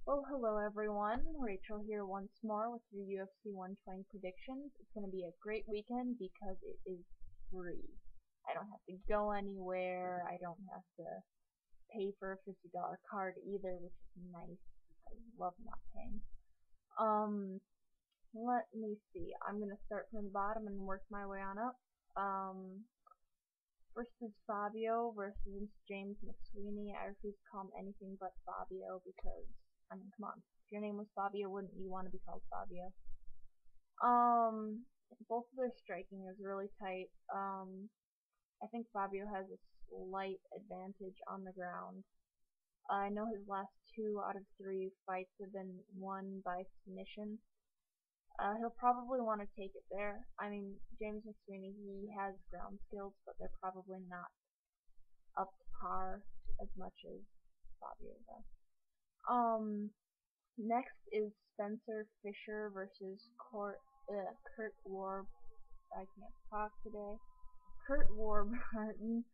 Well, hello everyone. Rachel here once more with your UFC 120 predictions. It's going to be a great weekend because it is free. I don't have to go anywhere. I don't have to pay for a $50 card either, which is nice. I love not paying. Um, Let me see. I'm going to start from the bottom and work my way on up. First is Fabio versus James McSweeney. I refuse to call him anything but Fabio because, I mean, come on. If your name was Fabio, wouldn't you want to be called Fabio? Both of their striking is really tight. I think Fabio has a slight advantage on the ground. I know his last 2 out of 3 fights have been won by submission. He'll probably want to take it there. I mean, James McSweeney, he has ground skills, but they're probably not up to par as much as Fabio does. Next is Spencer Fisher versus Kurt Warb. I can't talk today. Kurt Warburton.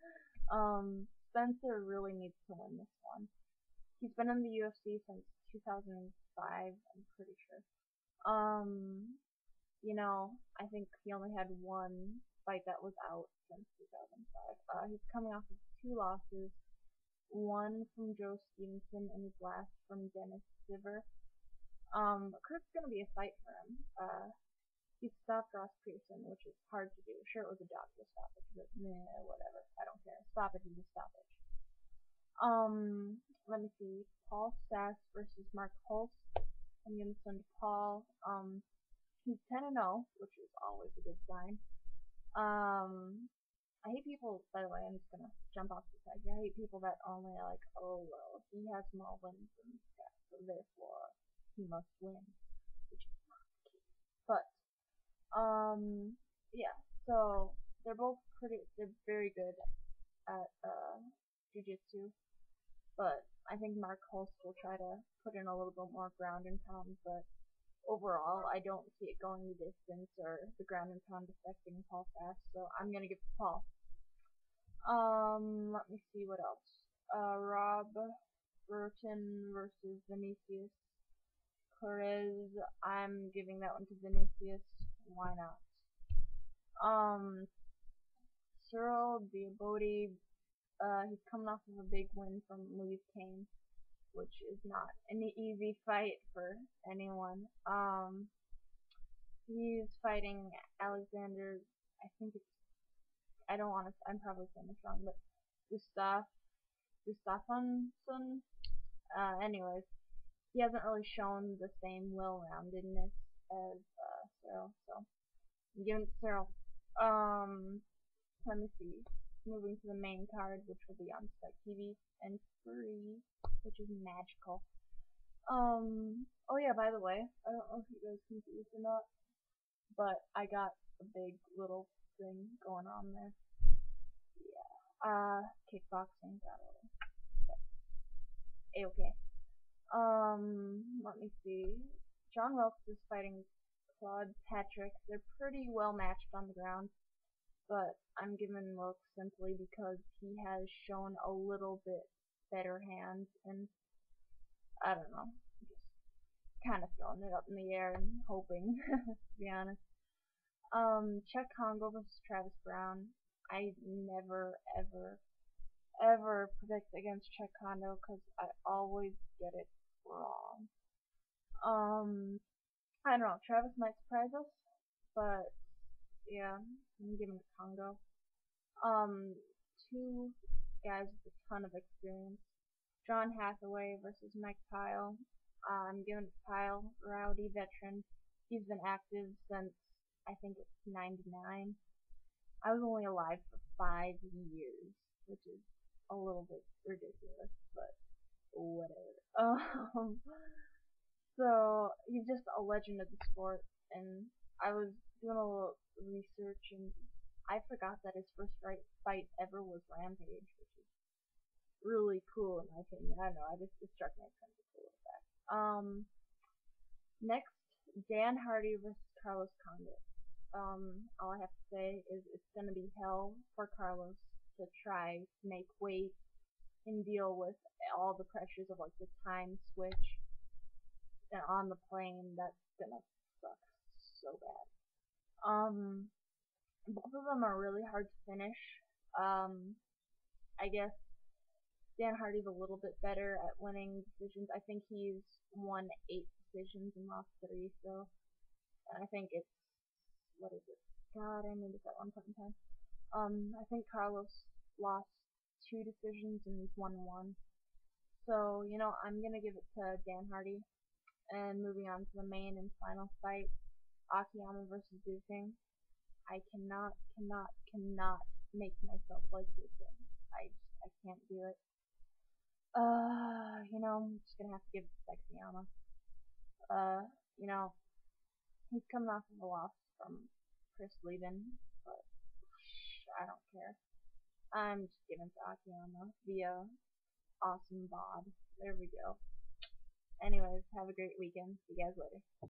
Spencer really needs to win this one. He's been in the UFC since 2005, I'm pretty sure. I think he only had one fight that was out since 2005. He's coming off of 2 losses, one from Joe Stevenson and his last from Dennis Siver. Kurt's gonna be a fight for him. He stopped Ross Pearson, which is hard to do. Sure, it was a doctor stoppage, but whatever. I don't care. Stoppage is a stoppage. Let me see. Paul Sass versus Mark Holst. I'm gonna send Paul. He's 10-0, which is always a good sign. I hate people, by the way, I'm just gonna jump off the side here. I hate people that only are like, oh, well, he has more wins than this guy, so therefore he must win, which is not the case. But, yeah, so they're very good at, jiu-jitsu, but I think Mark Holst will try to put in a little bit more ground and pound, but overall, I don't see it going the distance or the ground and pound affecting Paul fast, so I'm gonna give it to Paul. Let me see what else. Rob Burton versus Vinicius Perez. I'm giving that one to Vinicius. Why not? Cyril Diabodi. He's coming off of a big win from Louis Kane, which is not an easy fight for anyone. He's fighting Alexander, I think it's, I don't want to, I'm probably saying this wrong, but Gustafsson. Anyways, he hasn't really shown the same well-roundedness as Cyril, so I'm giving it to Cyril. Let me see. Moving to the main card, which will be on Spike TV and free, which is magical. Oh yeah, by the way, I don't know if you guys can see this or not, but I got a big little thing going on there. Yeah. Kickboxing, got it. A-okay. Let me see. John Wilkes is fighting Claude Patrick. They're pretty well matched on the ground, but I'm giving Wilkes simply because he has shown a little bit better hands, and I don't know, just kind of throwing it up in the air and hoping, to be honest. Czech Congo versus Travis Brown. I never, ever predict against Czech Congo because I always get it wrong. I don't know, Travis might surprise us, but yeah, I'm giving it Congo. Two guys with a ton of experience. John Hathaway versus Mike Pyle. I'm giving it Pyle, rowdy veteran. He's been active since I think it's 99. I was only alive for 5 years, which is a little bit ridiculous, but whatever. So he's just a legend of the sport, and I was doing a little research, and I forgot that his first fight ever was Rampage, which is really cool in my opinion. I don't know, it struck me as kind of a cool effect. Next, Dan Hardy versus Carlos Condit. All I have to say is it's gonna be hell for Carlos to try to make weight and deal with all the pressures of like the time switch. and on the plane, that's gonna suck so bad. Both of them are really hard to finish. I guess Dan Hardy's a little bit better at winning decisions. I think he's won 8 decisions and lost 3, so I think it's, what is it? God, I knew this at one point in time. I think Carlos lost 2 decisions and he's won 1. So, I'm gonna give it to Dan Hardy. And moving on to the main and final fight, Akiyama versus King. I cannot make myself like this thing. I can't do it. I'm just gonna have to give it to Akiyama. You know, he's coming off of a loss from Chris Lieben, but I don't care. I'm just giving to Akiyama via awesome bod. There we go. Anyways, have a great weekend. See you guys later.